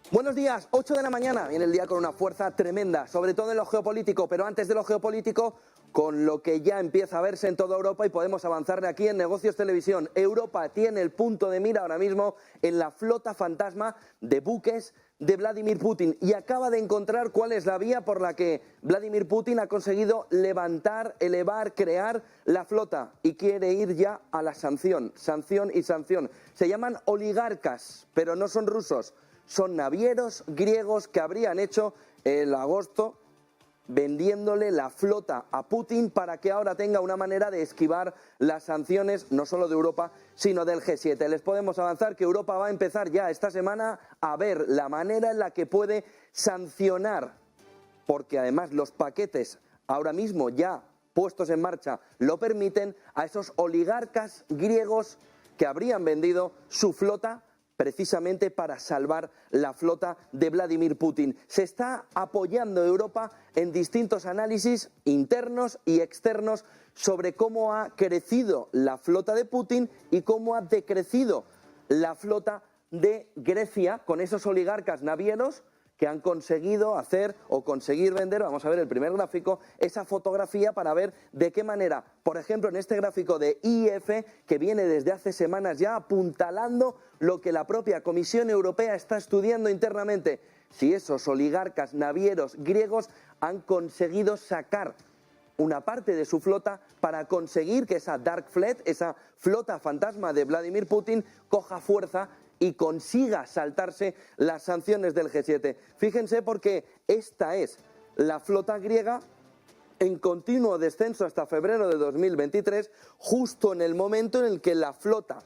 Buenos días, 8 de la mañana, viene el día con una fuerza tremenda, sobre todo en lo geopolítico, pero antes de lo geopolítico, con lo que ya empieza a verse en toda Europa y podemos avanzar de aquí en Negocios Televisión. Europa tiene el punto de mira ahora mismo en la flota fantasma de buques de Vladimir Putin y acaba de encontrar cuál es la vía por la que Vladimir Putin ha conseguido levantar, elevar, crear la flota y quiere ir ya a la sanción, sanción y sanción. Se llaman oligarcas, pero no son rusos. Son navieros griegos que habrían hecho el agosto vendiéndole la flota a Putin para que ahora tenga una manera de esquivar las sanciones no solo de Europa sino del G7. Les podemos avanzar que Europa va a empezar ya esta semana a ver la manera en la que puede sancionar, porque además los paquetes ahora mismo ya puestos en marcha lo permiten, a esos oligarcas griegos que habrían vendido su flota precisamente para salvar la flota de Vladimir Putin. Se está apoyando Europa en distintos análisis internos y externos sobre cómo ha crecido la flota de Putin y cómo ha decrecido la flota de Grecia con esos oligarcas navieros que han conseguido hacer o conseguir vender, vamos a ver el primer gráfico, esa fotografía para ver de qué manera, por ejemplo en este gráfico de IF, que viene desde hace semanas ya apuntalando lo que la propia Comisión Europea está estudiando internamente, si esos oligarcas navieros griegos han conseguido sacar una parte de su flota para conseguir que esa Dark Fleet, esa flota fantasma de Vladimir Putin, coja fuerza y consiga saltarse las sanciones del G7. Fíjense porque esta es la flota griega en continuo descenso hasta febrero de 2023, justo en el momento en el que la flota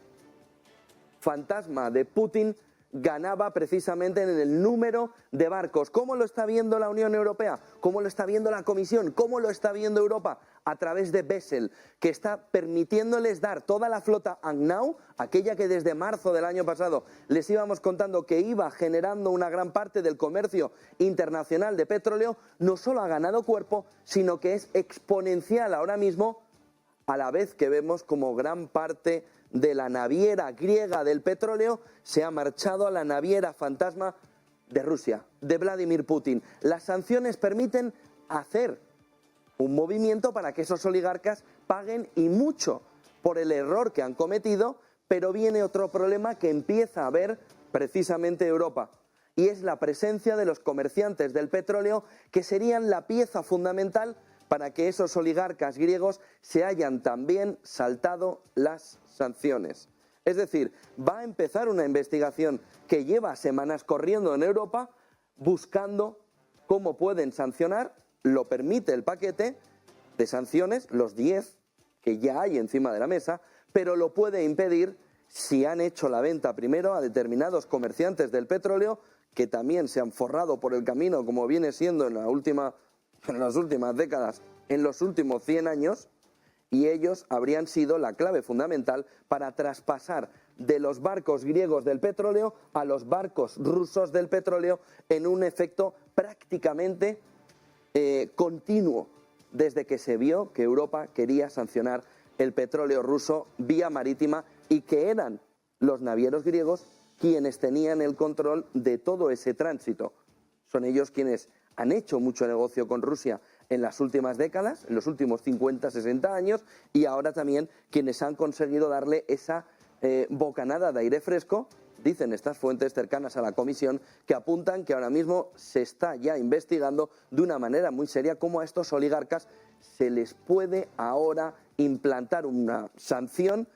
fantasma de Putin ganaba precisamente en el número de barcos. ¿Cómo lo está viendo la Unión Europea? ¿Cómo lo está viendo la Comisión? ¿Cómo lo está viendo Europa? A través de Bessel, que está permitiéndoles dar toda la flota ANGNAU, aquella que desde marzo del año pasado les íbamos contando que iba generando una gran parte del comercio internacional de petróleo, no solo ha ganado cuerpo, sino que es exponencial ahora mismo, a la vez que vemos como gran parte de la naviera griega del petróleo se ha marchado a la naviera fantasma de Rusia, de Vladimir Putin. Las sanciones permiten hacer un movimiento para que esos oligarcas paguen y mucho por el error que han cometido, pero viene otro problema que empieza a ver precisamente Europa, y es la presencia de los comerciantes del petróleo, que serían la pieza fundamental para que esos oligarcas griegos se hayan también saltado las sanciones. Es decir, va a empezar una investigación que lleva semanas corriendo en Europa buscando cómo pueden sancionar, lo permite el paquete de sanciones, los 10 que ya hay encima de la mesa, pero lo puede impedir si han hecho la venta primero a determinados comerciantes del petróleo que también se han forrado por el camino, como viene siendo en las últimas décadas, en los últimos 100 años, y ellos habrían sido la clave fundamental para traspasar de los barcos griegos del petróleo a los barcos rusos del petróleo en un efecto prácticamente continuo, desde que se vio que Europa quería sancionar el petróleo ruso vía marítima y que eran los navieros griegos quienes tenían el control de todo ese tránsito. Son ellos quienes han hecho mucho negocio con Rusia en las últimas décadas, en los últimos 50, 60 años, y ahora también quienes han conseguido darle esa bocanada de aire fresco. Dicen estas fuentes cercanas a la Comisión que apuntan que ahora mismo se está ya investigando de una manera muy seria cómo a estos oligarcas se les puede ahora implantar una sanción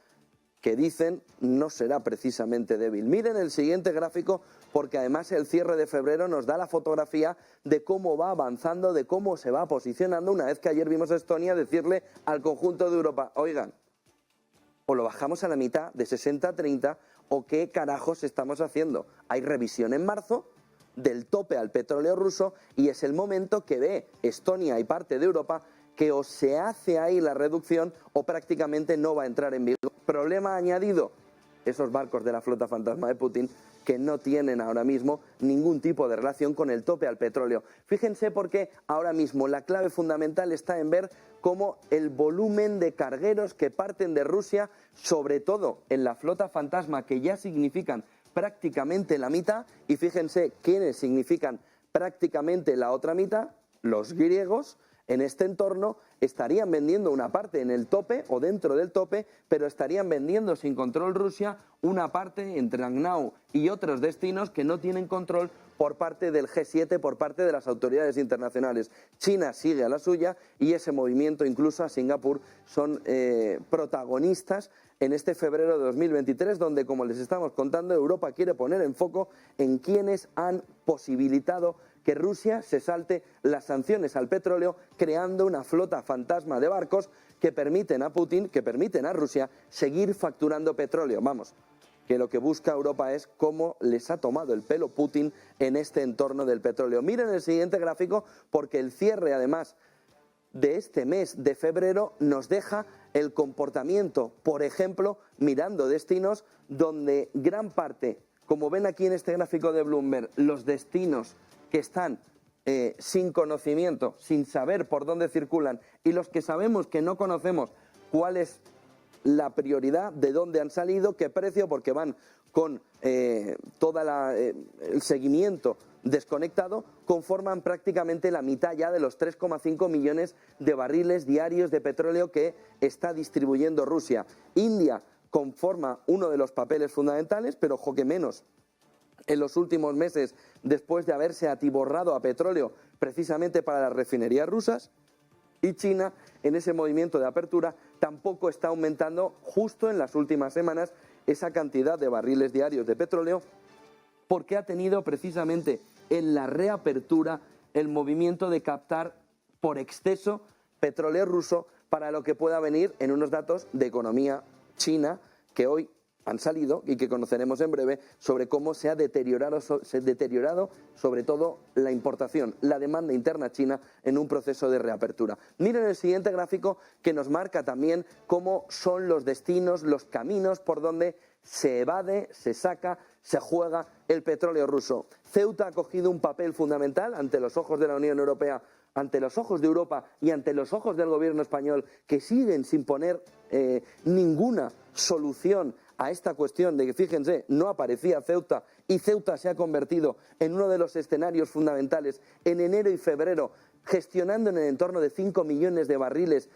que dicen no será precisamente débil. Miren el siguiente gráfico, porque además el cierre de febrero nos da la fotografía de cómo va avanzando, de cómo se va posicionando, una vez que ayer vimos a Estonia decirle al conjunto de Europa, oigan, o lo bajamos a la mitad de 60-30 o qué carajos estamos haciendo. Hay revisión en marzo del tope al petróleo ruso y es el momento que ve Estonia y parte de Europa que o se hace ahí la reducción o prácticamente no va a entrar en vigor. Problema añadido, esos barcos de la flota fantasma de Putin que no tienen ahora mismo ningún tipo de relación con el tope al petróleo. Fíjense porque ahora mismo la clave fundamental está en ver cómo el volumen de cargueros que parten de Rusia, sobre todo en la flota fantasma, que ya significan prácticamente la mitad, y fíjense quiénes significan prácticamente la otra mitad, los griegos. En este entorno estarían vendiendo una parte en el tope o dentro del tope, pero estarían vendiendo sin control Rusia una parte entre Agnau y otros destinos que no tienen control por parte del G7, por parte de las autoridades internacionales. China sigue a la suya y ese movimiento, incluso a Singapur, son protagonistas en este febrero de 2023, donde, como les estamos contando, Europa quiere poner en foco en quienes han posibilitado que Rusia se salte las sanciones al petróleo, creando una flota fantasma de barcos que permiten a Putin, que permiten a Rusia seguir facturando petróleo. Vamos, que lo que busca Europa es cómo les ha tomado el pelo Putin en este entorno del petróleo. Miren el siguiente gráfico, porque el cierre, además, de este mes de febrero nos deja el comportamiento, por ejemplo, mirando destinos donde gran parte, como ven aquí en este gráfico de Bloomberg, los destinos que están sin conocimiento, sin saber por dónde circulan, y los que sabemos que no conocemos cuál es la prioridad, de dónde han salido, qué precio, porque van con todo el seguimiento desconectado, conforman prácticamente la mitad ya de los 3,5 millones de barriles diarios de petróleo que está distribuyendo Rusia. India conforma uno de los papeles fundamentales, pero ojo que menos en los últimos meses, después de haberse atiborrado a petróleo precisamente para las refinerías rusas. Y China, en ese movimiento de apertura, tampoco está aumentando justo en las últimas semanas esa cantidad de barriles diarios de petróleo, porque ha tenido precisamente en la reapertura el movimiento de captar por exceso petróleo ruso para lo que pueda venir en unos datos de economía china que hoy han salido y que conoceremos en breve, sobre cómo se ha deteriorado sobre todo la importación, la demanda interna china en un proceso de reapertura. Miren el siguiente gráfico, que nos marca también cómo son los destinos, los caminos por donde se evade, se saca, se juega el petróleo ruso. Ceuta ha cogido un papel fundamental ante los ojos de la Unión Europea, ante los ojos de Europa y ante los ojos del gobierno español, que siguen sin poner ninguna solución a esta cuestión de que, fíjense, no aparecía Ceuta, y Ceuta se ha convertido en uno de los escenarios fundamentales en enero y febrero, gestionando en el entorno de 5 millones de barriles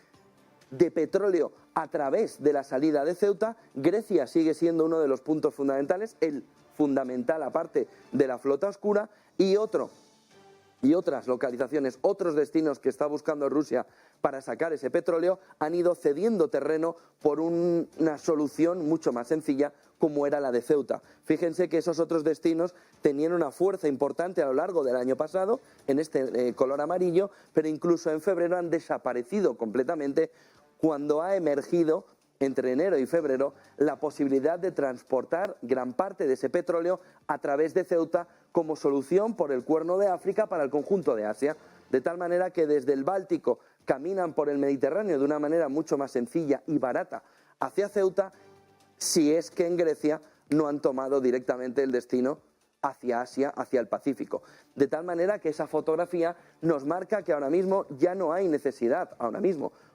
de petróleo a través de la salida de Ceuta. Grecia sigue siendo uno de los puntos fundamentales, el fundamental aparte de la flota oscura, y otras localizaciones, otros destinos que está buscando Rusia para sacar ese petróleo, han ido cediendo terreno por una solución mucho más sencilla, como era la de Ceuta. Fíjense que esos otros destinos tenían una fuerza importante a lo largo del año pasado, en este color amarillo, pero incluso en febrero han desaparecido completamente, cuando ha emergido entre enero y febrero la posibilidad de transportar gran parte de ese petróleo a través de Ceuta como solución por el Cuerno de África para el conjunto de Asia, de tal manera que desde el Báltico caminan por el Mediterráneo de una manera mucho más sencilla y barata hacia Ceuta, si es que en Grecia no han tomado directamente el destino hacia Asia, hacia el Pacífico. De tal manera que esa fotografía nos marca que ahora mismo ya no hay necesidad,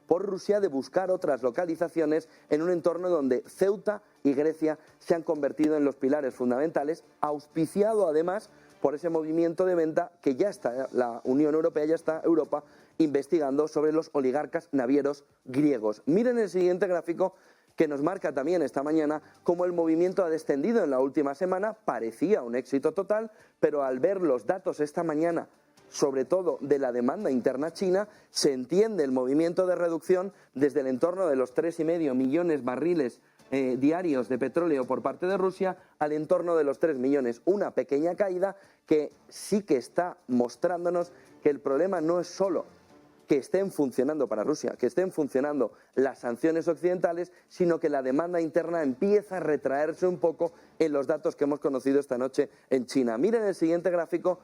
por Rusia, de buscar otras localizaciones en un entorno donde Ceuta y Grecia se han convertido en los pilares fundamentales, auspiciado además por ese movimiento de venta que ya está la Unión Europea, ya está Europa investigando sobre los oligarcas navieros griegos. Miren el siguiente gráfico, que nos marca también esta mañana cómo el movimiento ha descendido en la última semana. Parecía un éxito total, pero al ver los datos esta mañana, sobre todo de la demanda interna china, se entiende el movimiento de reducción desde el entorno de los 3,5 millones de barriles diarios de petróleo por parte de Rusia al entorno de los 3 millones. Una pequeña caída que sí que está mostrándonos que el problema no es solo que estén funcionando para Rusia, que estén funcionando las sanciones occidentales, sino que la demanda interna empieza a retraerse un poco en los datos que hemos conocido esta noche en China. Miren el siguiente gráfico,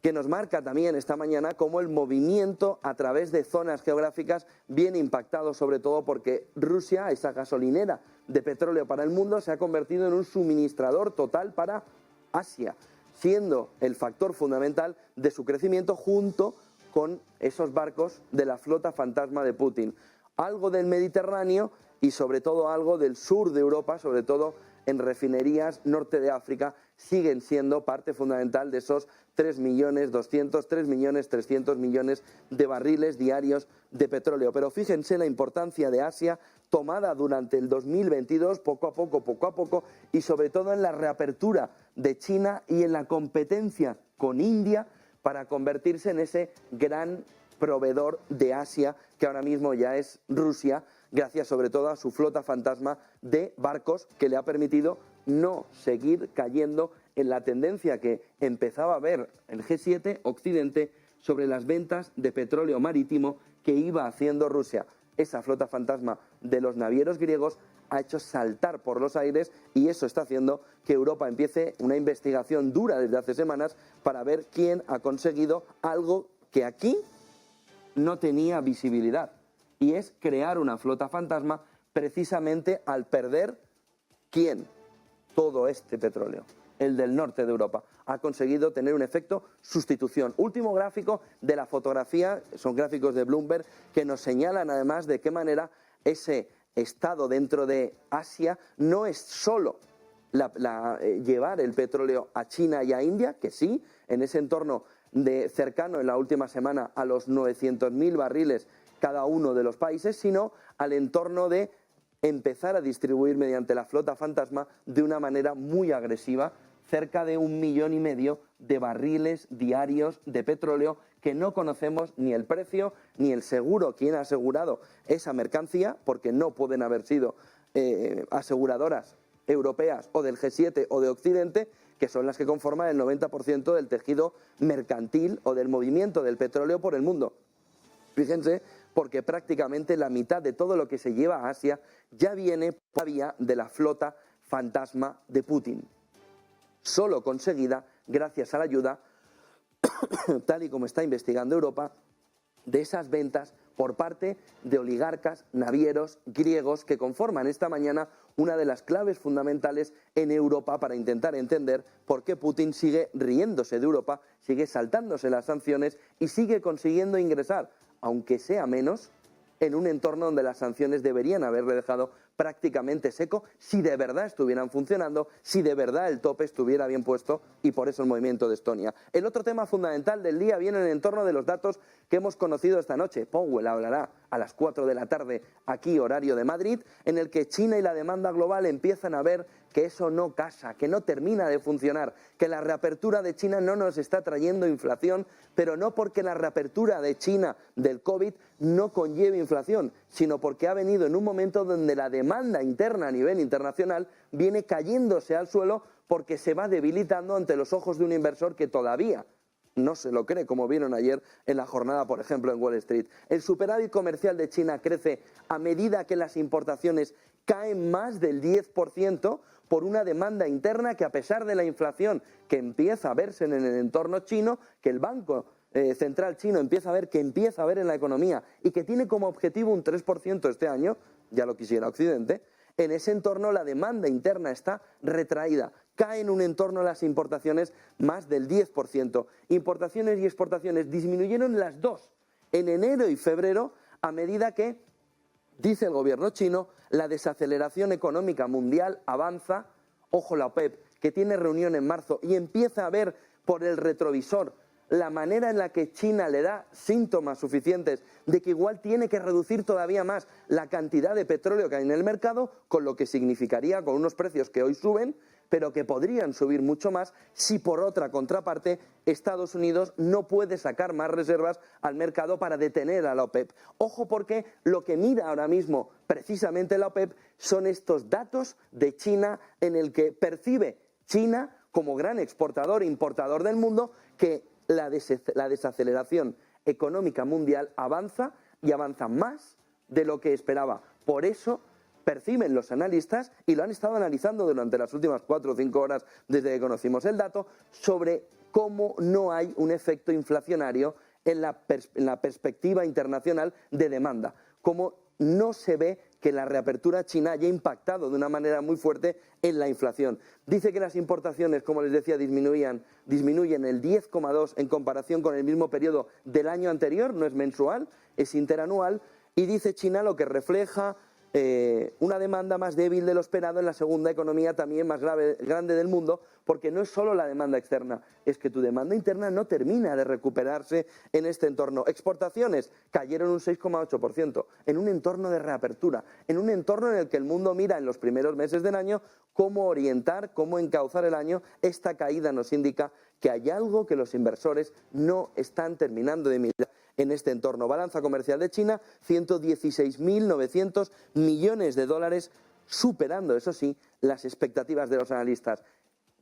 que nos marca también esta mañana cómo el movimiento a través de zonas geográficas viene impactado, sobre todo porque Rusia, esa gasolinera de petróleo para el mundo, se ha convertido en un suministrador total para Asia, siendo el factor fundamental de su crecimiento junto con esos barcos de la flota fantasma de Putin. Algo del Mediterráneo y sobre todo algo del sur de Europa, sobre todo en refinerías norte de África siguen siendo parte fundamental de esos 3.300.000 de barriles diarios de petróleo. Pero fíjense la importancia de Asia tomada durante el 2022, poco a poco, y sobre todo en la reapertura de China y en la competencia con India para convertirse en ese gran proveedor de Asia que ahora mismo ya es Rusia, gracias sobre todo a su flota fantasma de barcos que le ha permitido no seguir cayendo en la tendencia que empezaba a ver el G7 Occidente sobre las ventas de petróleo marítimo que iba haciendo Rusia. Esa flota fantasma de los navieros griegos ha hecho saltar por los aires y eso está haciendo que Europa empiece una investigación dura desde hace semanas para ver quién ha conseguido algo que aquí no tenía visibilidad, y es crear una flota fantasma precisamente al perder ¿quién? Todo este petróleo. El del norte de Europa ha conseguido tener un efecto sustitución. Último gráfico de la fotografía, son gráficos de Bloomberg que nos señalan además de qué manera ese estado dentro de Asia no es solo llevar el petróleo a China y a India, que sí, en ese entorno cercano en la última semana a los 900.000 barriles cada uno de los países, sino al entorno de empezar a distribuir mediante la flota fantasma de una manera muy agresiva cerca de 1,5 millones de barriles diarios de petróleo que no conocemos ni el precio ni el seguro, quién ha asegurado esa mercancía, porque no pueden haber sido aseguradoras europeas o del G7 o de Occidente, que son las que conforman el 90% del tejido mercantil o del movimiento del petróleo por el mundo. Fíjense, porque prácticamente la mitad de todo lo que se lleva a Asia ya viene por vía de la flota fantasma de Putin, solo conseguida gracias a la ayuda, tal y como está investigando Europa, de esas ventas por parte de oligarcas navieros griegos que conforman esta mañana una de las claves fundamentales en Europa para intentar entender por qué Putin sigue riéndose de Europa, sigue saltándose las sanciones y sigue consiguiendo ingresar, aunque sea menos, en un entorno donde las sanciones deberían haberle dejado prácticamente seco si de verdad estuvieran funcionando, si de verdad el tope estuviera bien puesto, y por eso el movimiento de Estonia. El otro tema fundamental del día viene en el entorno de los datos que hemos conocido esta noche. Powell hablará a las 4 de la tarde aquí, horario de Madrid, en el que China y la demanda global empiezan a ver que eso no casa, que no termina de funcionar, que la reapertura de China no nos está trayendo inflación, pero no porque la reapertura de China del COVID no conlleve inflación, sino porque ha venido en un momento donde la demanda interna a nivel internacional viene cayéndose al suelo porque se va debilitando ante los ojos de un inversor que todavía no se lo cree, como vieron ayer en la jornada, por ejemplo, en Wall Street. El superávit comercial de China crece a medida que las importaciones caen más del 10% por una demanda interna que, a pesar de la inflación que empieza a verse en el entorno chino, que el Banco Central chino empieza a ver en la economía y que tiene como objetivo un 3% este año, ya lo quisiera Occidente, en ese entorno la demanda interna está retraída. Cae en un entorno las importaciones más del 10%. Importaciones y exportaciones disminuyeron las dos en enero y febrero a medida que, dice el gobierno chino, la desaceleración económica mundial avanza. Ojo la OPEP, que tiene reunión en marzo y empieza a ver por el retrovisor la manera en la que China le da síntomas suficientes de que igual tiene que reducir todavía más la cantidad de petróleo que hay en el mercado, con lo que significaría con unos precios que hoy suben, pero que podrían subir mucho más si por otra contraparte Estados Unidos no puede sacar más reservas al mercado para detener a la OPEP. Ojo, porque lo que mira ahora mismo precisamente la OPEP son estos datos de China, en el que percibe China como gran exportador e importador del mundo que la desaceleración económica mundial avanza y avanza más de lo que esperaba. Por eso perciben los analistas, y lo han estado analizando durante las últimas 4 o 5 horas desde que conocimos el dato, sobre cómo no hay un efecto inflacionario en la perspectiva internacional de demanda, cómo no se ve que la reapertura china haya impactado de una manera muy fuerte en la inflación. Dice que las importaciones, como les decía, disminuyen el 10,2% en comparación con el mismo periodo del año anterior, no es mensual, es interanual, y dice China lo que refleja una demanda más débil de lo esperado en la segunda economía también más grande del mundo, porque no es solo la demanda externa, es que tu demanda interna no termina de recuperarse en este entorno. Exportaciones cayeron un 6,8%, en un entorno de reapertura, en un entorno en el que el mundo mira en los primeros meses del año cómo orientar, cómo encauzar el año. Esta caída nos indica que hay algo que los inversores no están terminando de mirar en este entorno. Balanza comercial de China, 116.900 millones de dólares, superando, eso sí, las expectativas de los analistas.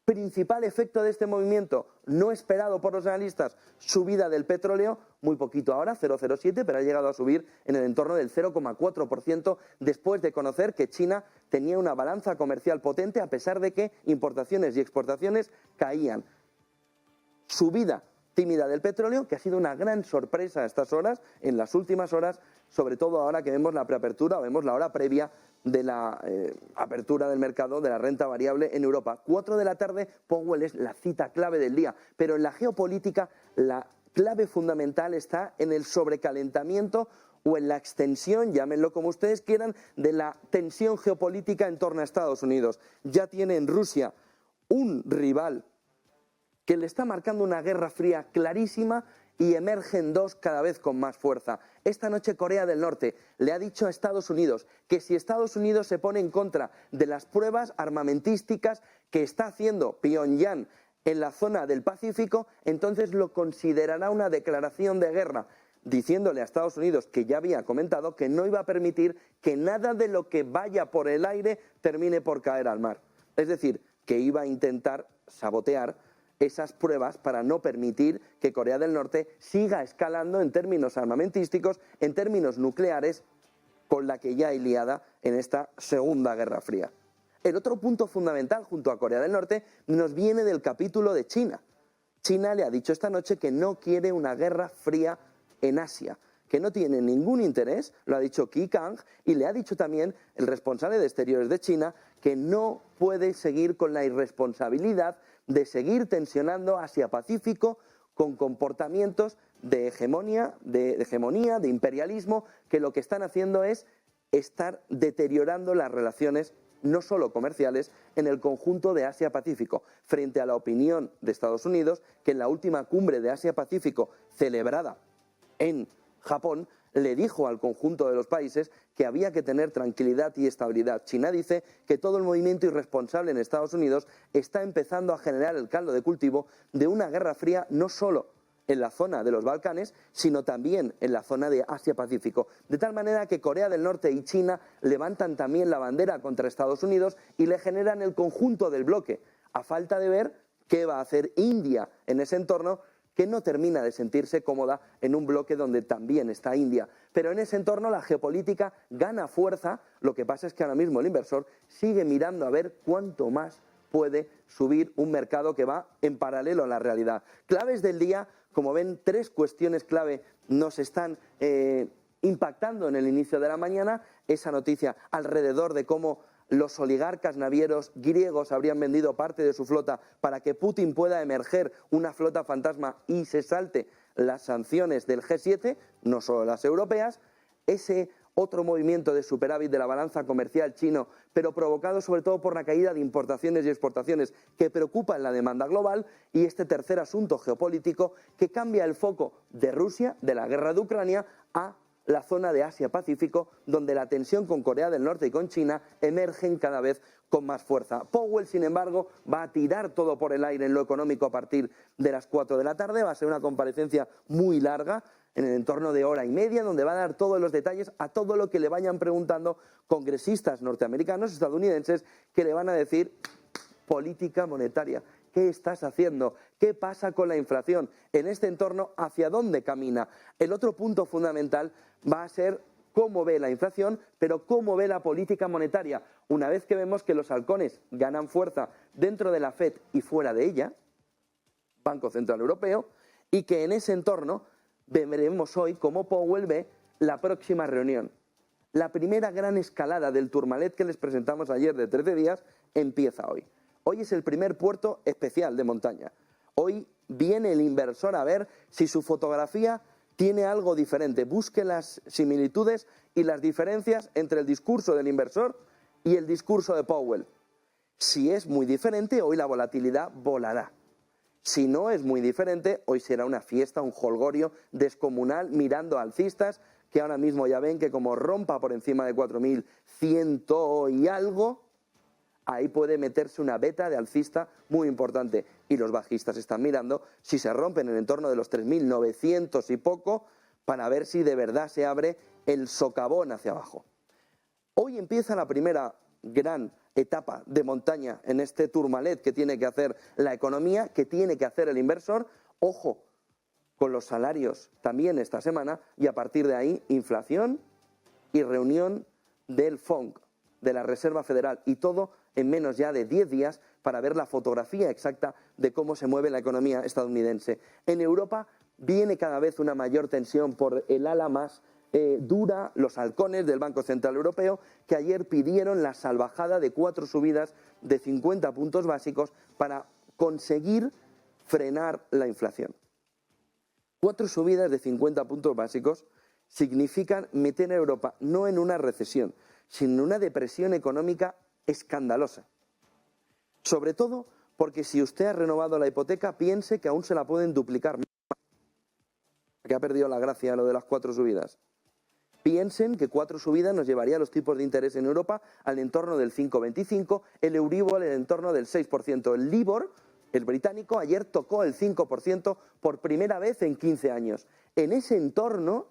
Principal efecto de este movimiento, no esperado por los analistas, subida del petróleo, muy poquito ahora, 0,07, pero ha llegado a subir en el entorno del 0,4% después de conocer que China tenía una balanza comercial potente a pesar de que importaciones y exportaciones caían. Subida tímida del petróleo, que ha sido una gran sorpresa a estas horas, en las últimas horas, sobre todo ahora que vemos la preapertura o vemos la hora previa de la apertura del mercado de la renta variable en Europa. 4 de la tarde, Powell es la cita clave del día, pero en la geopolítica la clave fundamental está en el sobrecalentamiento o en la extensión, llámenlo como ustedes quieran, de la tensión geopolítica en torno a Estados Unidos. Ya tiene en Rusia un rival que le está marcando una guerra fría clarísima y emergen dos cada vez con más fuerza. Esta noche Corea del Norte le ha dicho a Estados Unidos que si Estados Unidos se pone en contra de las pruebas armamentísticas que está haciendo Pyongyang en la zona del Pacífico, entonces lo considerará una declaración de guerra, diciéndole a Estados Unidos, que ya había comentado, que no iba a permitir que nada de lo que vaya por el aire termine por caer al mar. Es decir, que iba a intentar sabotear esas pruebas para no permitir que Corea del Norte siga escalando en términos armamentísticos, en términos nucleares, con la que ya hay liada en esta Segunda Guerra Fría. El otro punto fundamental junto a Corea del Norte nos viene del capítulo de China. China le ha dicho esta noche que no quiere una guerra fría en Asia, que no tiene ningún interés, lo ha dicho Qi Gang, y le ha dicho también el responsable de Exteriores de China que no puede seguir con la irresponsabilidad de seguir tensionando Asia-Pacífico con comportamientos de hegemonía, de imperialismo, que lo que están haciendo es estar deteriorando las relaciones no solo comerciales en el conjunto de Asia-Pacífico, frente a la opinión de Estados Unidos, que en la última cumbre de Asia-Pacífico celebrada en Japón, le dijo al conjunto de los países que había que tener tranquilidad y estabilidad. China dice que todo el movimiento irresponsable en Estados Unidos está empezando a generar el caldo de cultivo de una guerra fría no solo en la zona de los Balcanes, sino también en la zona de Asia-Pacífico. De tal manera que Corea del Norte y China levantan también la bandera contra Estados Unidos y le generan el conjunto del bloque, a falta de ver qué va a hacer India en ese entorno, que no termina de sentirse cómoda en un bloque donde también está India. Pero en ese entorno la geopolítica gana fuerza, lo que pasa es que ahora mismo el inversor sigue mirando a ver cuánto más puede subir un mercado que va en paralelo a la realidad. Claves del día, como ven, 3 cuestiones clave nos están impactando en el inicio de la mañana. Esa noticia alrededor de cómo los oligarcas navieros griegos habrían vendido parte de su flota para que Putin pueda emerger una flota fantasma y se salte las sanciones del G7, no solo las europeas. Ese otro movimiento de superávit de la balanza comercial chino, pero provocado sobre todo por la caída de importaciones y exportaciones que preocupa en la demanda global, y este tercer asunto geopolítico que cambia el foco de Rusia, de la guerra de Ucrania, a la zona de Asia-Pacífico, donde la tensión con Corea del Norte y con China emergen cada vez con más fuerza. Powell, sin embargo, va a tirar todo por el aire en lo económico a partir de las 4 de la tarde. Va a ser una comparecencia muy larga, en el entorno de hora y media, donde va a dar todos los detalles a todo lo que le vayan preguntando congresistas norteamericanos, estadounidenses, que le van a decir política monetaria. ¿Qué estás haciendo? ¿Qué pasa con la inflación? En este entorno, ¿hacia dónde camina? El otro punto fundamental va a ser cómo ve la inflación, pero cómo ve la política monetaria. Una vez que vemos que los halcones ganan fuerza dentro de la FED y fuera de ella, Banco Central Europeo, y que en ese entorno veremos hoy cómo Powell ve la próxima reunión. La primera gran escalada del Tourmalet que les presentamos ayer de 13 días empieza hoy. Hoy es el primer puerto especial de montaña. Hoy viene el inversor a ver si su fotografía tiene algo diferente. Busque las similitudes y las diferencias entre el discurso del inversor y el discurso de Powell. Si es muy diferente, hoy la volatilidad volará. Si no es muy diferente, hoy será una fiesta, un jolgorio descomunal mirando alcistas, que ahora mismo ya ven que como rompa por encima de 4.100 y algo, ahí puede meterse una beta de alcista muy importante. Y los bajistas están mirando si se rompen en el entorno de los 3.900 y poco, para ver si de verdad se abre el socavón hacia abajo. Hoy empieza la primera gran etapa de montaña en este Tourmalet que tiene que hacer la economía, que tiene que hacer el inversor. Ojo con los salarios también esta semana, y a partir de ahí inflación y reunión del FONC, de la Reserva Federal, y todo en menos ya de 10 días para ver la fotografía exacta de cómo se mueve la economía estadounidense. En Europa viene cada vez una mayor tensión por el ala más dura, los halcones del Banco Central Europeo, que ayer pidieron la salvajada de 4 subidas de 50 puntos básicos para conseguir frenar la inflación. 4 subidas de 50 puntos básicos significan meter a Europa no en una recesión, sino en una depresión económica escandalosa. Sobre todo porque si usted ha renovado la hipoteca, piense que aún se la pueden duplicar más. Que ha perdido la gracia lo de las 4 subidas. Piensen que 4 subidas nos llevaría los tipos de interés en Europa al entorno del 5,25, el Euribor en el entorno del 6%. El Libor, el británico, ayer tocó el 5% por primera vez en 15 años. En ese entorno,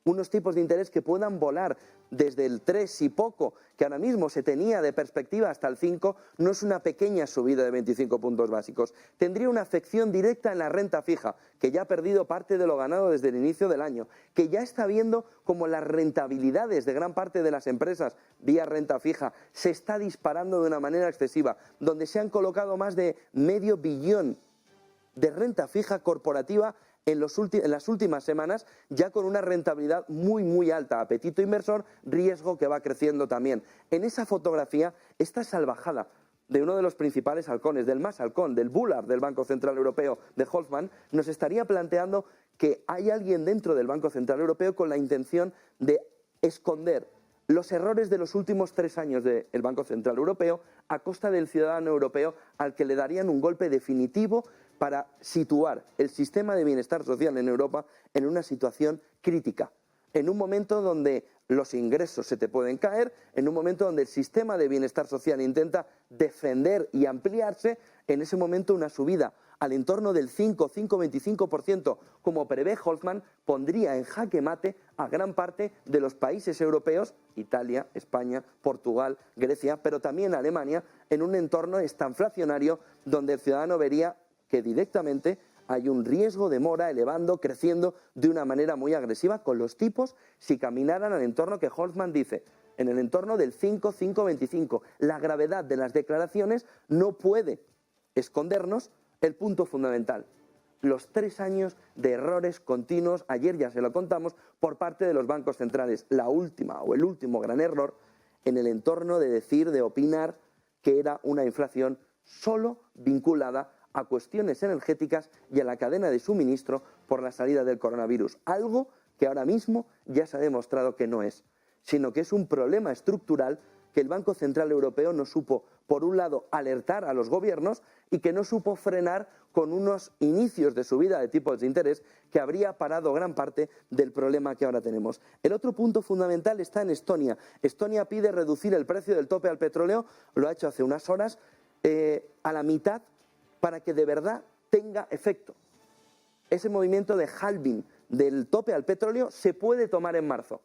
unos tipos de interés que puedan volar desde el 3 y poco, que ahora mismo se tenía de perspectiva, hasta el 5, no es una pequeña subida de 25 puntos básicos. Tendría una afección directa en la renta fija, que ya ha perdido parte de lo ganado desde el inicio del año, que ya está viendo como las rentabilidades de gran parte de las empresas vía renta fija se está disparando de una manera excesiva, donde se han colocado más de $500 billion de renta fija corporativa en las últimas semanas, ya con una rentabilidad muy alta, apetito inversor, riesgo que va creciendo también. En esa fotografía, esta salvajada de uno de los principales halcones, del más halcón, del Bullard del Banco Central Europeo, de Holzmann, nos estaría planteando que hay alguien dentro del Banco Central Europeo con la intención de esconder los errores de los últimos 3 años del Banco Central Europeo a costa del ciudadano europeo, al que le darían un golpe definitivo para situar el sistema de bienestar social en Europa en una situación crítica, en un momento donde los ingresos se te pueden caer, en un momento donde el sistema de bienestar social intenta defender y ampliarse. En ese momento una subida al entorno del 5,25%, como prevé Holzmann, pondría en jaque mate a gran parte de los países europeos, Italia, España, Portugal, Grecia, pero también Alemania, en un entorno estanflacionario donde el ciudadano vería que directamente hay un riesgo de mora elevando, creciendo de una manera muy agresiva con los tipos si caminaran al entorno que Holzmann dice, en el entorno del 5,25. La gravedad de las declaraciones no puede escondernos el punto fundamental. Los 3 años de errores continuos, ayer ya se lo contamos, por parte de los bancos centrales. La última o el último gran error en el entorno de decir, de opinar que era una inflación solo vinculada a cuestiones energéticas y a la cadena de suministro por la salida del coronavirus. Algo que ahora mismo ya se ha demostrado que no es, sino que es un problema estructural que el Banco Central Europeo no supo, por un lado, alertar a los gobiernos y que no supo frenar con unos inicios de subida de tipos de interés que habría parado gran parte del problema que ahora tenemos. El otro punto fundamental está en Estonia. Estonia pide reducir el precio del tope al petróleo, lo ha hecho hace unas horas, a la mitad, para que de verdad tenga efecto. Ese movimiento de halving del tope al petróleo se puede tomar en marzo.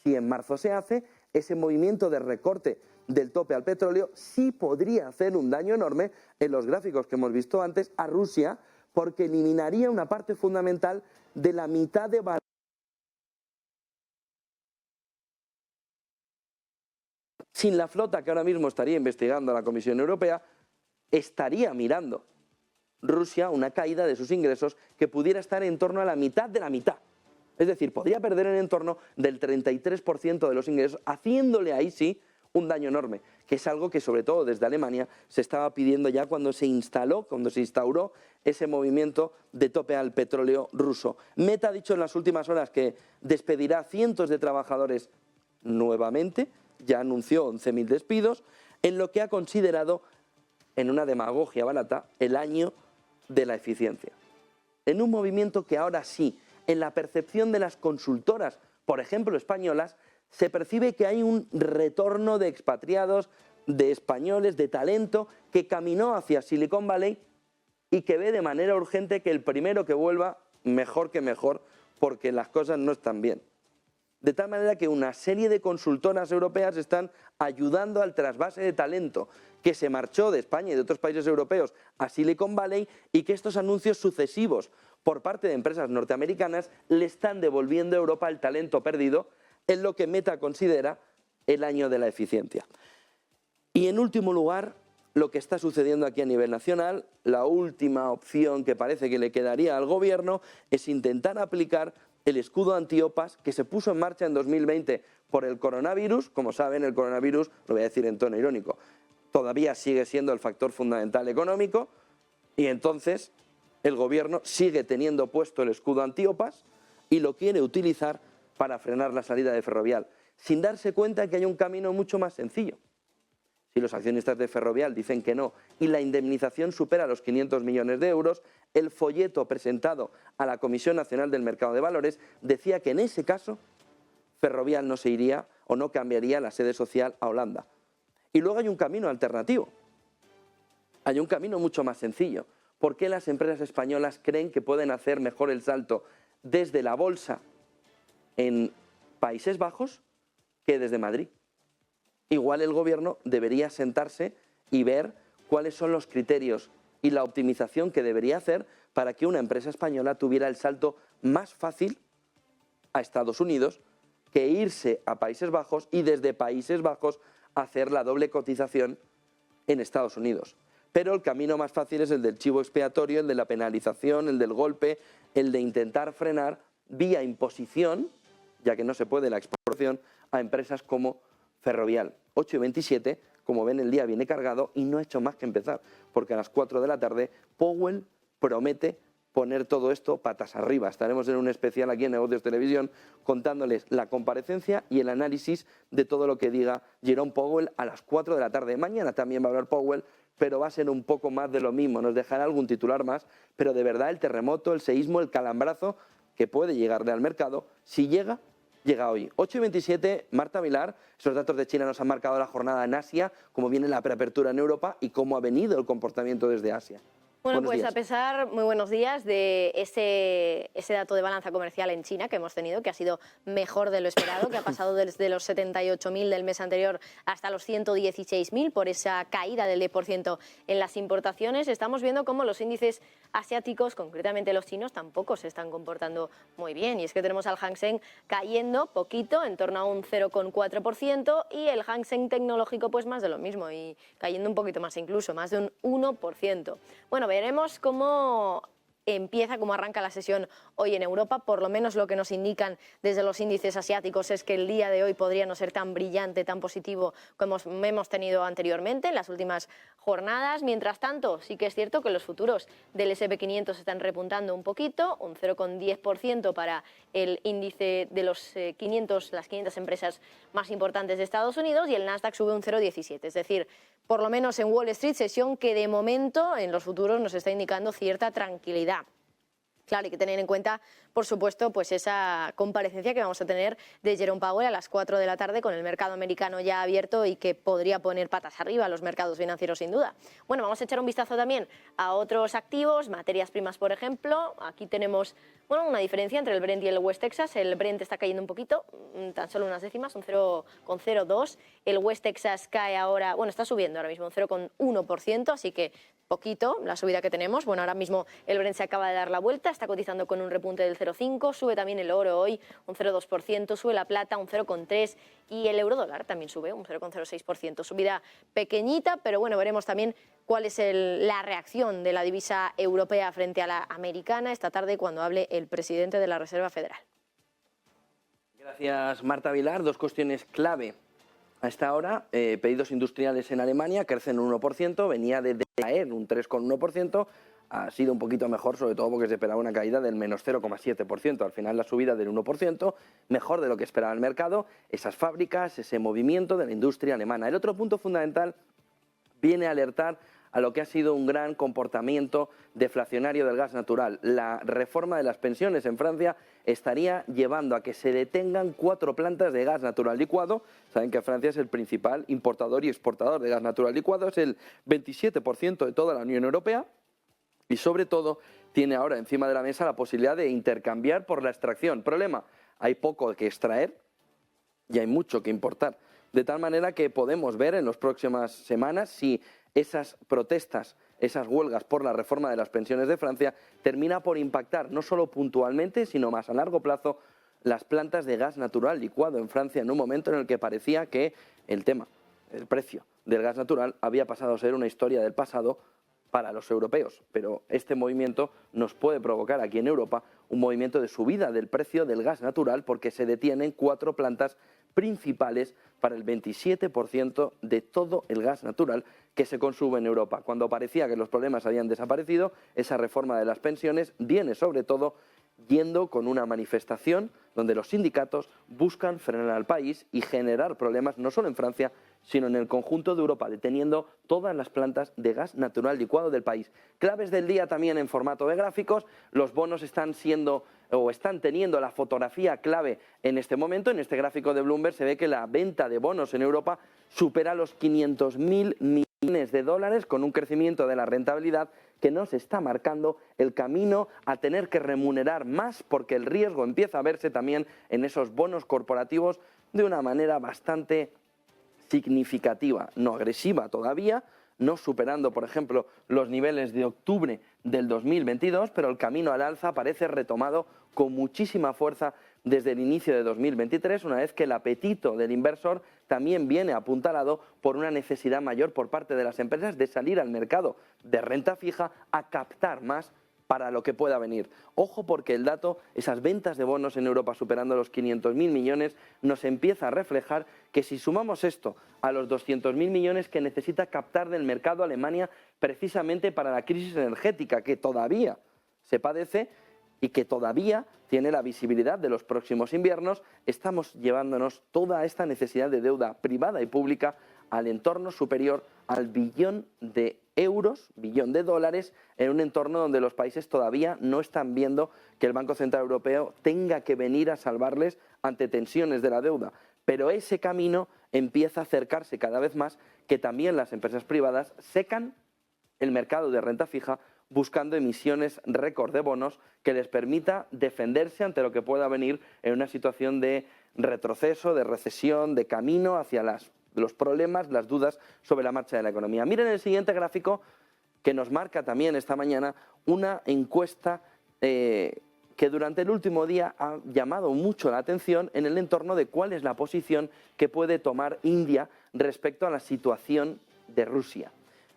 Si en marzo se hace, ese movimiento de recorte del tope al petróleo sí podría hacer un daño enorme en los gráficos que hemos visto antes a Rusia, porque eliminaría una parte fundamental de la mitad de valor. Sin la flota que ahora mismo estaría investigando la Comisión Europea, estaría mirando Rusia una caída de sus ingresos que pudiera estar en torno a la mitad de la mitad. Es decir, podría perder en torno del 33% de los ingresos, haciéndole ahí sí un daño enorme, que es algo que sobre todo desde Alemania se estaba pidiendo ya cuando se instauró ese movimiento de tope al petróleo ruso. Meta ha dicho en las últimas horas que despedirá cientos de trabajadores nuevamente, ya anunció 11.000 despidos, en lo que ha considerado, en una demagogia barata, el año de la eficiencia. En un movimiento que ahora sí, en la percepción de las consultoras, por ejemplo españolas, se percibe que hay un retorno de expatriados, de españoles, de talento, que caminó hacia Silicon Valley y que ve de manera urgente que el primero que vuelva, mejor que mejor, porque las cosas no están bien. De tal manera que una serie de consultoras europeas están ayudando al trasvase de talento que se marchó de España y de otros países europeos a Silicon Valley, y que estos anuncios sucesivos por parte de empresas norteamericanas le están devolviendo a Europa el talento perdido en lo que Meta considera el año de la eficiencia. Y en último lugar, lo que está sucediendo aquí a nivel nacional, la última opción que parece que le quedaría al gobierno es intentar aplicar el escudo antiopas que se puso en marcha en 2020 por el coronavirus. Como saben, el coronavirus, lo voy a decir en tono irónico, todavía sigue siendo el factor fundamental económico, y entonces el gobierno sigue teniendo puesto el escudo antiopas y lo quiere utilizar para frenar la salida de Ferrovial, sin darse cuenta que hay un camino mucho más sencillo. Si los accionistas de Ferrovial dicen que no y la indemnización supera los 500 millones de euros, el folleto presentado a la Comisión Nacional del Mercado de Valores decía que en ese caso Ferrovial no se iría o no cambiaría la sede social a Holanda. Y luego hay un camino alternativo, hay un camino mucho más sencillo. ¿Por qué las empresas españolas creen que pueden hacer mejor el salto desde la bolsa en Países Bajos que desde Madrid? Igual el gobierno debería sentarse y ver cuáles son los criterios y la optimización que debería hacer para que una empresa española tuviera el salto más fácil a Estados Unidos que irse a Países Bajos y desde Países Bajos hacer la doble cotización en Estados Unidos. Pero el camino más fácil es el del chivo expiatorio, el de la penalización, el del golpe, el de intentar frenar vía imposición, ya que no se puede la exportación, a empresas como Ferrovial. 8:27, como ven, el día viene cargado y no ha hecho más que empezar, porque a las 4 de la tarde Powell promete poner todo esto patas arriba. Estaremos en un especial aquí en Negocios Televisión contándoles la comparecencia y el análisis de todo lo que diga Jerome Powell a las 4 de la tarde. Mañana también va a hablar Powell, pero va a ser un poco más de lo mismo. Nos dejará algún titular más, pero de verdad el terremoto, el seísmo, el calambrazo que puede llegarle al mercado, si llega hoy. 8:27, Marta Vilar. Esos datos de China nos han marcado la jornada en Asia, cómo viene la preapertura en Europa y cómo ha venido el comportamiento desde Asia. Bueno, Buenos pues días. a pesar, muy buenos días, de ese dato de balanza comercial en China que hemos tenido, que ha sido mejor de lo esperado, que ha pasado desde los 78.000 del mes anterior hasta los 116.000 por esa caída del 10% en las importaciones, estamos viendo cómo los índices asiáticos, concretamente los chinos, tampoco se están comportando muy bien. Y es que tenemos al Hang Seng cayendo poquito, en torno a un 0,4%, y el Hang Seng tecnológico pues más de lo mismo, y cayendo un poquito más incluso, más de un 1%. Bueno, veremos cómo empieza, cómo arranca la sesión hoy en Europa. Por lo menos lo que nos indican desde los índices asiáticos es que el día de hoy podría no ser tan brillante, tan positivo como hemos tenido anteriormente en las últimas jornadas. Mientras tanto, sí que es cierto que los futuros del S&P 500 están repuntando un poquito, un 0,10% para el índice de los 500, las 500 empresas más importantes de Estados Unidos, y el Nasdaq sube un 0,17. Es decir, por lo menos en Wall Street, sesión que de momento en los futuros nos está indicando cierta tranquilidad. Claro, hay que tener en cuenta, por supuesto, pues esa comparecencia que vamos a tener de Jerome Powell a las 4 de la tarde, con el mercado americano ya abierto y que podría poner patas arriba a los mercados financieros sin duda. Bueno, vamos a echar un vistazo también a otros activos, materias primas, por ejemplo. Aquí tenemos una diferencia entre el Brent y el West Texas. El Brent está cayendo un poquito, tan solo unas décimas, un 0,02. El West Texas cae ahora, está subiendo ahora mismo un 0,1%, así que poquito la subida que tenemos. Bueno, ahora mismo el Brent se acaba de dar la vuelta, está cotizando con un repunte del 0,5, sube también el oro hoy un 0,2%, sube la plata un 0,3% y el euro dólar también sube un 0,06%. Subida pequeñita, pero bueno, veremos también cuál es la reacción de la divisa europea frente a la americana esta tarde cuando hable el presidente de la Reserva Federal. Gracias, Marta Vilar. Dos cuestiones clave A esta hora, pedidos industriales en Alemania crecen un 1%, venía de caer un 3,1%, ha sido un poquito mejor, sobre todo porque se esperaba una caída del menos 0,7%. Al final la subida del 1%, mejor de lo que esperaba el mercado, esas fábricas, ese movimiento de la industria alemana. El otro punto fundamental viene a alertar a lo que ha sido un gran comportamiento deflacionario del gas natural. La reforma de las pensiones en Francia estaría llevando a que se detengan 4 plantas de gas natural licuado. Saben que Francia es el principal importador y exportador de gas natural licuado, es el 27% de toda la Unión Europea y sobre todo tiene ahora encima de la mesa la posibilidad de intercambiar por la extracción. Problema, hay poco que extraer y hay mucho que importar. De tal manera que podemos ver en las próximas semanas si esas protestas, esas huelgas por la reforma de las pensiones de Francia termina por impactar no solo puntualmente, sino más a largo plazo las plantas de gas natural licuado en Francia en un momento en el que parecía que el precio del gas natural había pasado a ser una historia del pasado para los europeos. Pero este movimiento nos puede provocar aquí en Europa un movimiento de subida del precio del gas natural porque se detienen 4 plantas principales para el 27% de todo el gas natural que se consume en Europa. Cuando parecía que los problemas habían desaparecido, esa reforma de las pensiones viene sobre todo yendo con una manifestación donde los sindicatos buscan frenar al país y generar problemas no solo en Francia, sino en el conjunto de Europa, deteniendo todas las plantas de gas natural licuado del país. Claves del día también en formato de gráficos, los bonos están teniendo la fotografía clave en este momento. En este gráfico de Bloomberg se ve que la venta de bonos en Europa supera los 500.000 millones de dólares con un crecimiento de la rentabilidad que nos está marcando el camino a tener que remunerar más porque el riesgo empieza a verse también en esos bonos corporativos de una manera bastante significativa, no agresiva todavía, no superando, por ejemplo, los niveles de octubre del 2022, pero el camino al alza parece retomado con muchísima fuerza desde el inicio de 2023, una vez que el apetito del inversor también viene apuntalado por una necesidad mayor por parte de las empresas de salir al mercado de renta fija a captar más para lo que pueda venir. Ojo porque el dato, esas ventas de bonos en Europa superando los 500.000 millones, nos empieza a reflejar que si sumamos esto a los 200.000 millones que necesita captar del mercado Alemania precisamente para la crisis energética que todavía se padece y que todavía tiene la visibilidad de los próximos inviernos, estamos llevándonos toda esta necesidad de deuda privada y pública al entorno superior al billón de euros, billón de dólares, en un entorno donde los países todavía no están viendo que el Banco Central Europeo tenga que venir a salvarles ante tensiones de la deuda. Pero ese camino empieza a acercarse cada vez más, que también las empresas privadas secan el mercado de renta fija buscando emisiones récord de bonos que les permita defenderse ante lo que pueda venir en una situación de retroceso, de recesión, de camino hacia los problemas, las dudas sobre la marcha de la economía. Miren el siguiente gráfico que nos marca también esta mañana una encuesta que durante el último día ha llamado mucho la atención en el entorno de cuál es la posición que puede tomar India respecto a la situación de Rusia.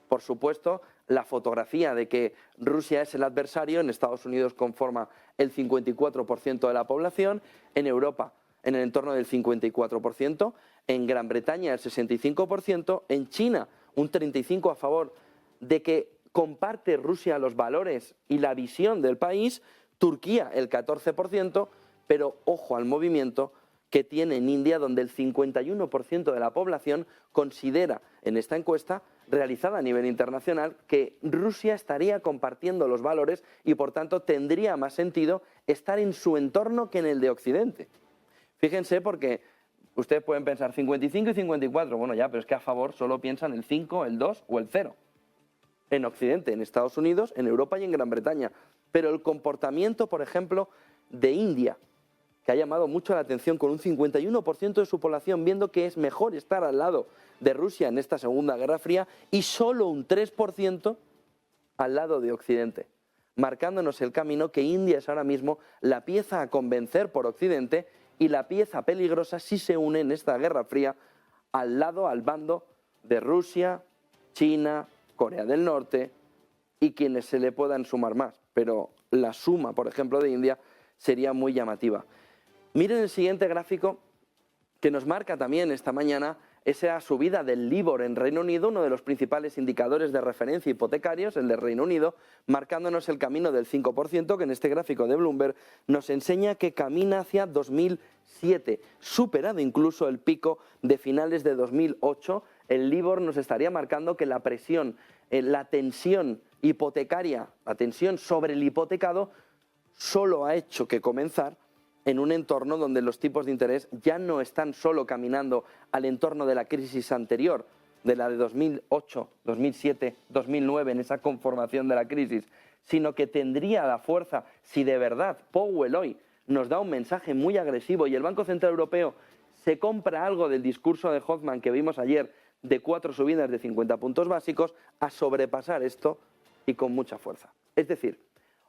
Por supuesto, la fotografía de que Rusia es el adversario en Estados Unidos conforma el 54% de la población, en Europa en el entorno del 54%, en Gran Bretaña el 65%, en China un 35% a favor de que comparte Rusia los valores y la visión del país, Turquía el 14%, pero ojo al movimiento que tiene en India, donde el 51% de la población considera en esta encuesta realizada a nivel internacional que Rusia estaría compartiendo los valores y por tanto tendría más sentido estar en su entorno que en el de Occidente. Fíjense porque ustedes pueden pensar 55 y 54, bueno ya, pero es que a favor solo piensan el 5, el 2 o el 0. En Occidente, en Estados Unidos, en Europa y en Gran Bretaña. Pero el comportamiento, por ejemplo, de India, que ha llamado mucho la atención con un 51% de su población viendo que es mejor estar al lado de Rusia en esta Segunda Guerra Fría y solo un 3% al lado de Occidente, marcándonos el camino que India es ahora mismo la pieza a convencer por Occidente y la pieza peligrosa si se une en esta Guerra Fría al bando de Rusia, China, Corea del Norte y quienes se le puedan sumar más. Pero la suma, por ejemplo, de India sería muy llamativa. Miren el siguiente gráfico que nos marca también esta mañana esa subida del LIBOR en Reino Unido, uno de los principales indicadores de referencia hipotecarios, el de Reino Unido, marcándonos el camino del 5%, que en este gráfico de Bloomberg nos enseña que camina hacia 2007, superado incluso el pico de finales de 2008. El LIBOR nos estaría marcando que la presión, la tensión hipotecaria, la tensión sobre el hipotecado, solo ha hecho que comenzar en un entorno donde los tipos de interés ya no están solo caminando al entorno de la crisis anterior, de la de 2008, 2007, 2009, en esa conformación de la crisis, sino que tendría la fuerza, si de verdad Powell hoy nos da un mensaje muy agresivo y el Banco Central Europeo se compra algo del discurso de Hoffman que vimos ayer de 4 subidas de 50 puntos básicos, a sobrepasar esto y con mucha fuerza. Es decir,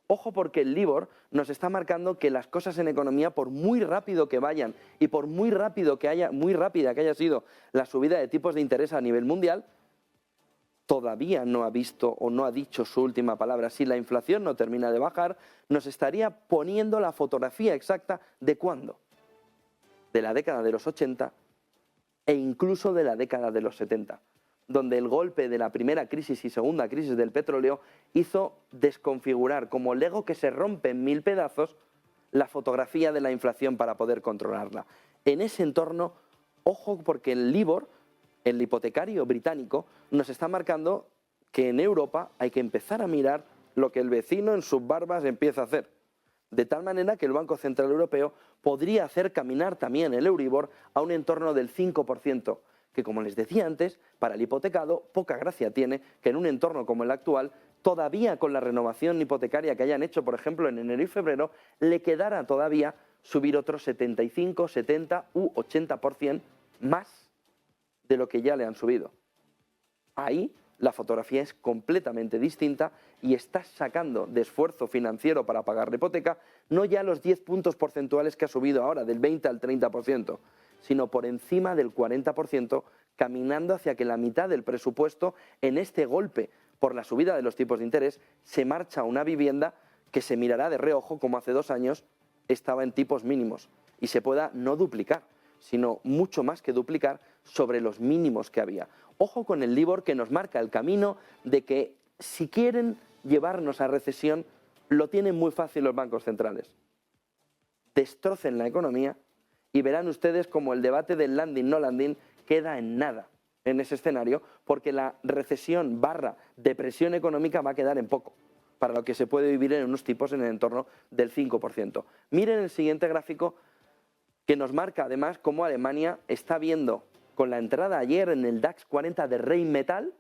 ojo, porque el LIBOR nos está marcando que las cosas en economía, por muy rápido que vayan y por muy rápida que haya sido la subida de tipos de interés a nivel mundial, todavía no ha visto o no ha dicho su última palabra. Si la inflación no termina de bajar, nos estaría poniendo la fotografía exacta de cuándo. De la década de los 80 e incluso de la década de los 70. Donde el golpe de la primera crisis y segunda crisis del petróleo hizo desconfigurar, como Lego que se rompe en 1000 pedazos, la fotografía de la inflación para poder controlarla. En ese entorno, ojo, porque el LIBOR, el hipotecario británico, nos está marcando que en Europa hay que empezar a mirar lo que el vecino en sus barbas empieza a hacer. De tal manera que el Banco Central Europeo podría hacer caminar también el Euribor a un entorno del 5%, que, como les decía antes, para el hipotecado poca gracia tiene que en un entorno como el actual, todavía con la renovación hipotecaria que hayan hecho, por ejemplo, en enero y febrero, le quedara todavía subir otros 75, 70 u 80% más de lo que ya le han subido. Ahí la fotografía es completamente distinta y estás sacando de esfuerzo financiero para pagar la hipoteca no ya los 10 puntos porcentuales que ha subido ahora, del 20 al 30%, sino por encima del 40%, caminando hacia que la mitad del presupuesto, en este golpe por la subida de los tipos de interés, se marcha a una vivienda que se mirará de reojo como hace 2 años estaba en tipos mínimos y se pueda no duplicar, sino mucho más que duplicar sobre los mínimos que había. Ojo con el LIBOR, que nos marca el camino de que si quieren llevarnos a recesión, lo tienen muy fácil los bancos centrales. Destrocen la economía y verán ustedes como el debate del landing no landing queda en nada en ese escenario, porque la recesión / depresión económica va a quedar en poco para lo que se puede vivir en unos tipos en el entorno del 5%. Miren el siguiente gráfico, que nos marca además cómo Alemania está viendo, con la entrada ayer en el DAX 40 de Rheinmetall,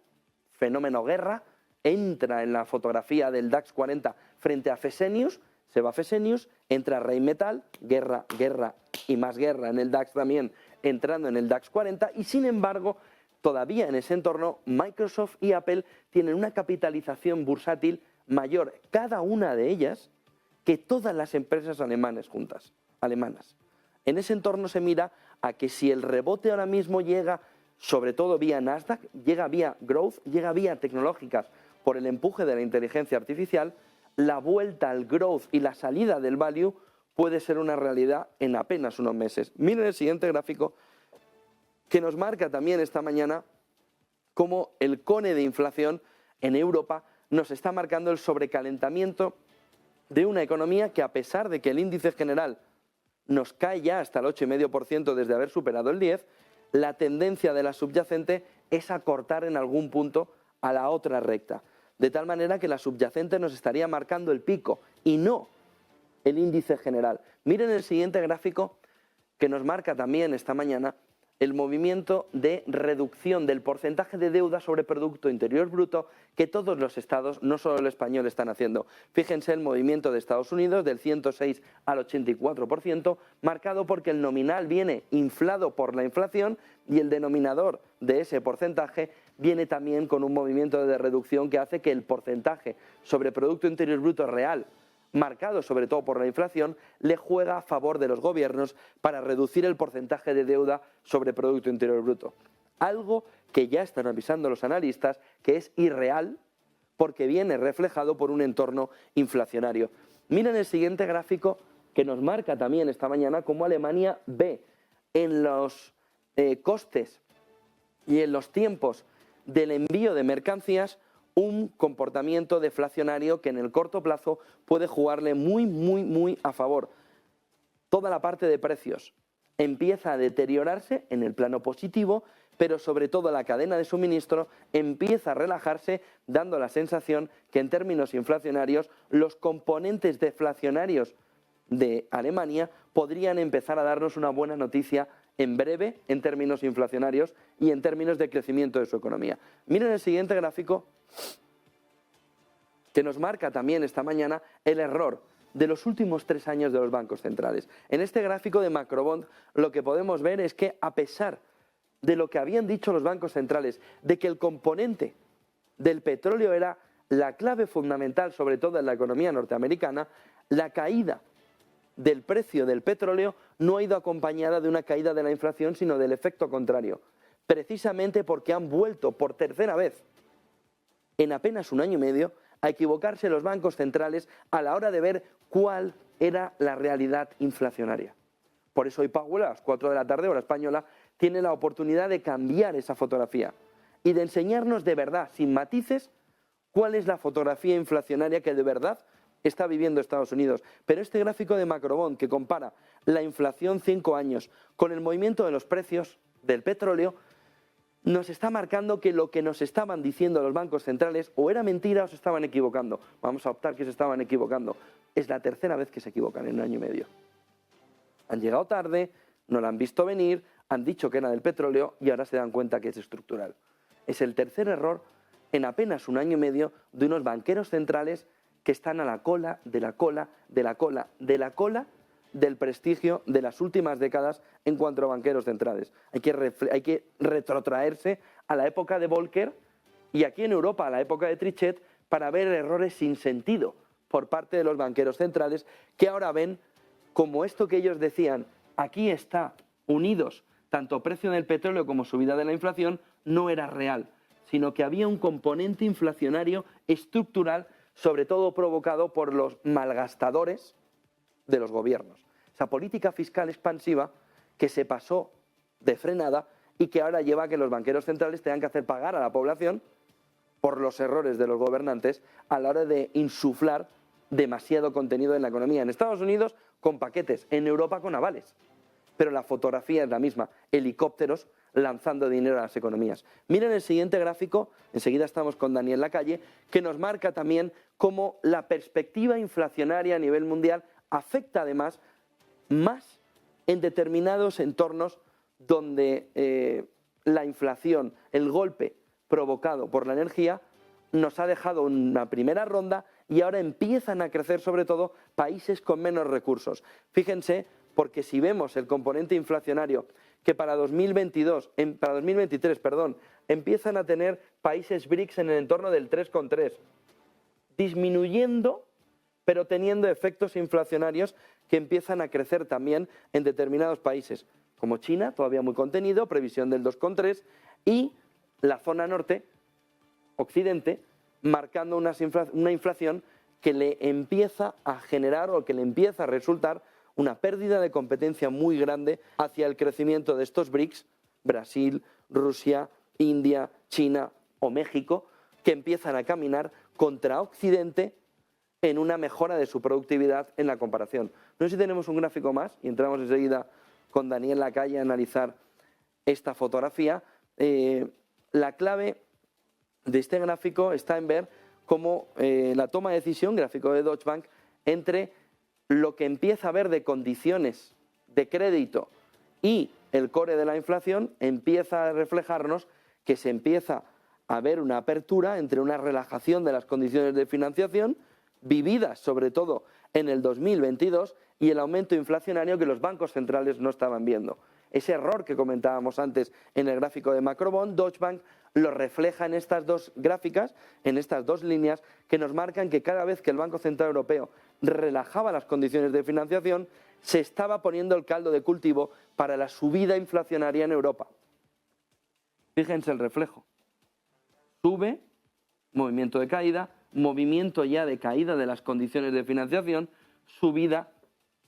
fenómeno guerra, entra en la fotografía del DAX 40 frente a Fresenius, se va a Fresenius, entra Rheinmetall, guerra, guerra y más guerra en el DAX también, entrando en el DAX 40, y sin embargo, todavía en ese entorno, Microsoft y Apple tienen una capitalización bursátil mayor, cada una de ellas, que todas las empresas alemanas juntas, alemanas. En ese entorno se mira a que si el rebote ahora mismo llega, sobre todo vía Nasdaq, llega vía growth, llega vía tecnológicas por el empuje de la inteligencia artificial, la vuelta al growth y la salida del value puede ser una realidad en apenas unos meses. Miren el siguiente gráfico, que nos marca también esta mañana cómo el cone de inflación en Europa nos está marcando el sobrecalentamiento de una economía que, a pesar de que el índice general nos cae ya hasta el 8,5% desde haber superado el 10%, la tendencia de la subyacente es a cortar en algún punto a la otra recta. De tal manera que la subyacente nos estaría marcando el pico y no el índice general. Miren el siguiente gráfico, que nos marca también esta mañana el movimiento de reducción del porcentaje de deuda sobre Producto Interior Bruto que todos los estados, no solo el español, están haciendo. Fíjense el movimiento de Estados Unidos del 106 al 84%, marcado porque el nominal viene inflado por la inflación y el denominador de ese porcentaje viene también con un movimiento de reducción que hace que el porcentaje sobre Producto Interior Bruto real, marcado sobre todo por la inflación, le juega a favor de los gobiernos para reducir el porcentaje de deuda sobre Producto Interior Bruto. Algo que ya están avisando los analistas que es irreal porque viene reflejado por un entorno inflacionario. Miren el siguiente gráfico, que nos marca también esta mañana cómo Alemania ve en los costes y en los tiempos del envío de mercancías un comportamiento deflacionario que en el corto plazo puede jugarle muy a favor. Toda la parte de precios empieza a deteriorarse en el plano positivo, pero sobre todo la cadena de suministro empieza a relajarse, dando la sensación que en términos inflacionarios los componentes deflacionarios de Alemania podrían empezar a darnos una buena noticia en breve en términos inflacionarios y en términos de crecimiento de su economía. Miren el siguiente gráfico, que nos marca también esta mañana el error de los últimos 3 años de los bancos centrales. En este gráfico de Macrobond lo que podemos ver es que, a pesar de lo que habían dicho los bancos centrales, de que el componente del petróleo era la clave fundamental, sobre todo en la economía norteamericana, la caída del precio del petróleo no ha ido acompañada de una caída de la inflación, sino del efecto contrario, precisamente porque han vuelto por tercera vez en apenas un año y medio a equivocarse los bancos centrales a la hora de ver cuál era la realidad inflacionaria. Por eso hoy Powell, a las 4 de la tarde, hora española, tiene la oportunidad de cambiar esa fotografía y de enseñarnos de verdad, sin matices, cuál es la fotografía inflacionaria que de verdad está viviendo Estados Unidos. Pero este gráfico de Macrobond, que compara la inflación 5 años con el movimiento de los precios del petróleo, nos está marcando que lo que nos estaban diciendo los bancos centrales o era mentira o se estaban equivocando. Vamos a optar que se estaban equivocando. Es la tercera vez que se equivocan en un año y medio. Han llegado tarde, no la han visto venir, han dicho que era del petróleo y ahora se dan cuenta que es estructural. Es el tercer error en apenas un año y medio de unos banqueros centrales que están a la cola, de la cola, de la cola, de la cola del prestigio de las últimas décadas en cuanto a banqueros centrales. Hay que retrotraerse a la época de Volcker y aquí en Europa a la época de Trichet para ver errores sin sentido por parte de los banqueros centrales que ahora ven como esto que ellos decían, aquí está, unidos, tanto precio del petróleo como subida de la inflación, no era real, sino que había un componente inflacionario estructural, sobre todo provocado por los malgastadores de los gobiernos. Esa política fiscal expansiva que se pasó de frenada y que ahora lleva a que los banqueros centrales tengan que hacer pagar a la población por los errores de los gobernantes a la hora de insuflar demasiado contenido en la economía. En Estados Unidos con paquetes, en Europa con avales. Pero la fotografía es la misma, helicópteros lanzando dinero a las economías. Miren el siguiente gráfico, enseguida estamos con Daniel Lacalle, que nos marca también cómo la perspectiva inflacionaria a nivel mundial afecta además más en determinados entornos donde la inflación, el golpe provocado por la energía, nos ha dejado una primera ronda y ahora empiezan a crecer sobre todo países con menos recursos. Fíjense, porque si vemos el componente inflacionario que para 2023, empiezan a tener países BRICS en el entorno del 3,3, disminuyendo, pero teniendo efectos inflacionarios que empiezan a crecer también en determinados países, como China, todavía muy contenido, previsión del 2,3, y la zona norte, Occidente, marcando una inflación que le empieza a generar o que le empieza a resultar una pérdida de competencia muy grande hacia el crecimiento de estos BRICS, Brasil, Rusia, India, China o México, que empiezan a caminar contra Occidente en una mejora de su productividad en la comparación. No sé si tenemos un gráfico más y entramos enseguida con Daniel Lacalle a analizar esta fotografía. La clave de este gráfico está en ver cómo la toma de decisión, gráfico de Deutsche Bank, entre lo que empieza a haber de condiciones de crédito y el core de la inflación empieza a reflejarnos que se empieza a ver una apertura entre una relajación de las condiciones de financiación vividas sobre todo en el 2022 y el aumento inflacionario que los bancos centrales no estaban viendo. Ese error que comentábamos antes en el gráfico de Macrobond, Deutsche Bank lo refleja en estas dos gráficas, en estas dos líneas que nos marcan que cada vez que el Banco Central Europeo relajaba las condiciones de financiación, se estaba poniendo el caldo de cultivo para la subida inflacionaria en Europa. Fíjense el reflejo. Sube, movimiento de caída, movimiento ya de caída de las condiciones de financiación, subida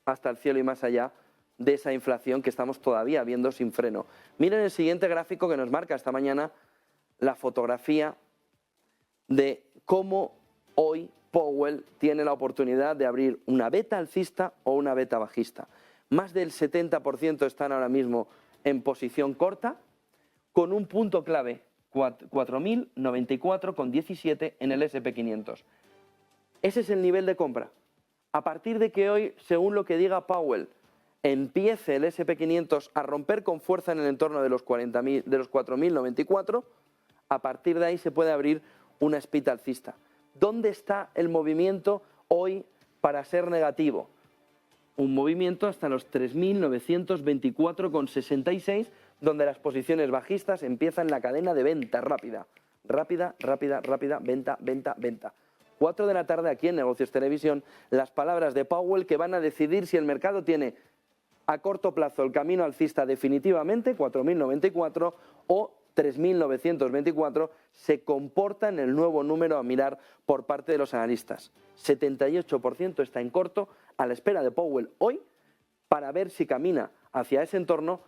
hasta el cielo y más allá de esa inflación que estamos todavía viendo sin freno. Miren el siguiente gráfico que nos marca esta mañana la fotografía de cómo hoy Powell tiene la oportunidad de abrir una beta alcista o una beta bajista. Más del 70% están ahora mismo en posición corta, con un punto clave, 4.094,17 en el S&P 500. Ese es el nivel de compra. A partir de que hoy, según lo que diga Powell, empiece el S&P 500 a romper con fuerza en el entorno de los 4.094, a partir de ahí se puede abrir una SPIT alcista. ¿Dónde está el movimiento hoy para ser negativo? Un movimiento hasta los 3.924,66, donde las posiciones bajistas empiezan la cadena de venta rápida. Rápida, venta, venta, venta. 4 de la tarde aquí en Negocios Televisión, las palabras de Powell que van a decidir si el mercado tiene a corto plazo el camino alcista definitivamente, 4.094, o 3.924, se comporta en el nuevo número a mirar por parte de los analistas. 78% está en corto, a la espera de Powell hoy, para ver si camina hacia ese entorno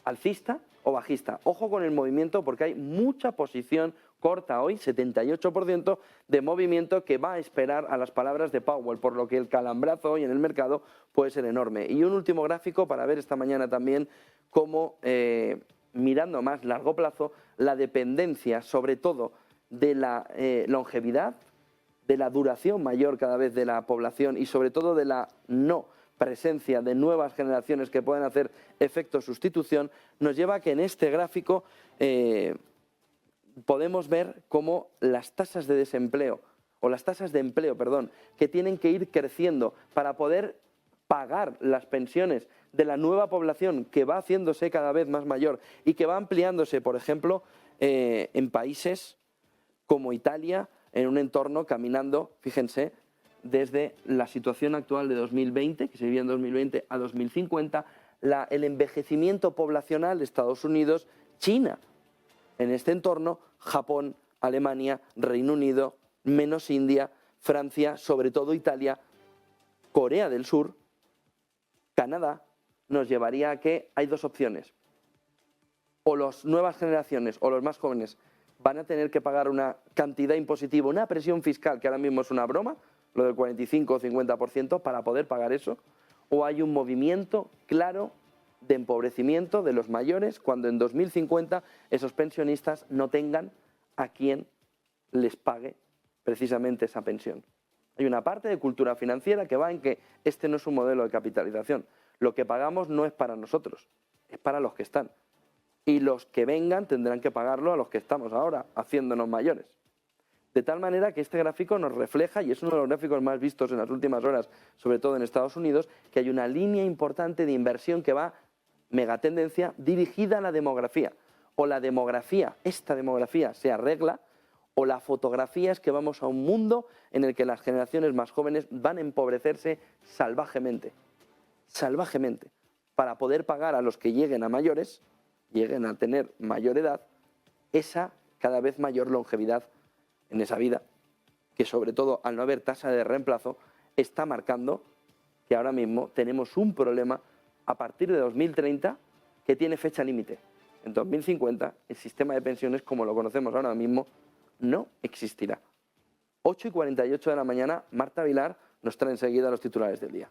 alcista o bajista. Ojo con el movimiento porque hay mucha posición corta hoy, 78% de movimiento que va a esperar a las palabras de Powell, por lo que el calambrazo hoy en el mercado puede ser enorme. Y un último gráfico para ver esta mañana también cómo, mirando a más largo plazo, la dependencia sobre todo de la longevidad, de la duración mayor cada vez de la población y sobre todo de la no presencia de nuevas generaciones que pueden hacer efecto sustitución, nos lleva a que en este gráfico podemos ver cómo las tasas de desempleo, o las tasas de empleo, perdón, que tienen que ir creciendo para poder pagar las pensiones de la nueva población que va haciéndose cada vez más mayor y que va ampliándose, por ejemplo, en países como Italia, en un entorno caminando, fíjense, desde la situación actual de 2020, que se vivía en 2020, a 2050, el envejecimiento poblacional de Estados Unidos, China, en este entorno, Japón, Alemania, Reino Unido, menos India, Francia, sobre todo Italia, Corea del Sur, Canadá, nos llevaría a que hay dos opciones. O las nuevas generaciones o los más jóvenes van a tener que pagar una cantidad impositiva, una presión fiscal, que ahora mismo es una broma, lo del 45 o 50%, para poder pagar eso, o hay un movimiento claro de empobrecimiento de los mayores cuando en 2050 esos pensionistas no tengan a quien les pague precisamente esa pensión. Hay una parte de cultura financiera que va en que este no es un modelo de capitalización. Lo que pagamos no es para nosotros, es para los que están. Y los que vengan tendrán que pagarlo a los que estamos ahora, haciéndonos mayores. De tal manera que este gráfico nos refleja, y es uno de los gráficos más vistos en las últimas horas, sobre todo en Estados Unidos, que hay una línea importante de inversión que va, megatendencia, dirigida a la demografía. O la demografía, esta demografía se arregla, o la fotografía es que vamos a un mundo en el que las generaciones más jóvenes van a empobrecerse salvajemente, para poder pagar a los que lleguen a mayores, lleguen a tener mayor edad, esa cada vez mayor longevidad en esa vida, que sobre todo al no haber tasa de reemplazo, está marcando que ahora mismo tenemos un problema a partir de 2030 que tiene fecha límite. En 2050 el sistema de pensiones como lo conocemos ahora mismo no existirá. 8:48 de la mañana, Marta Vilar nos trae enseguida los titulares del día.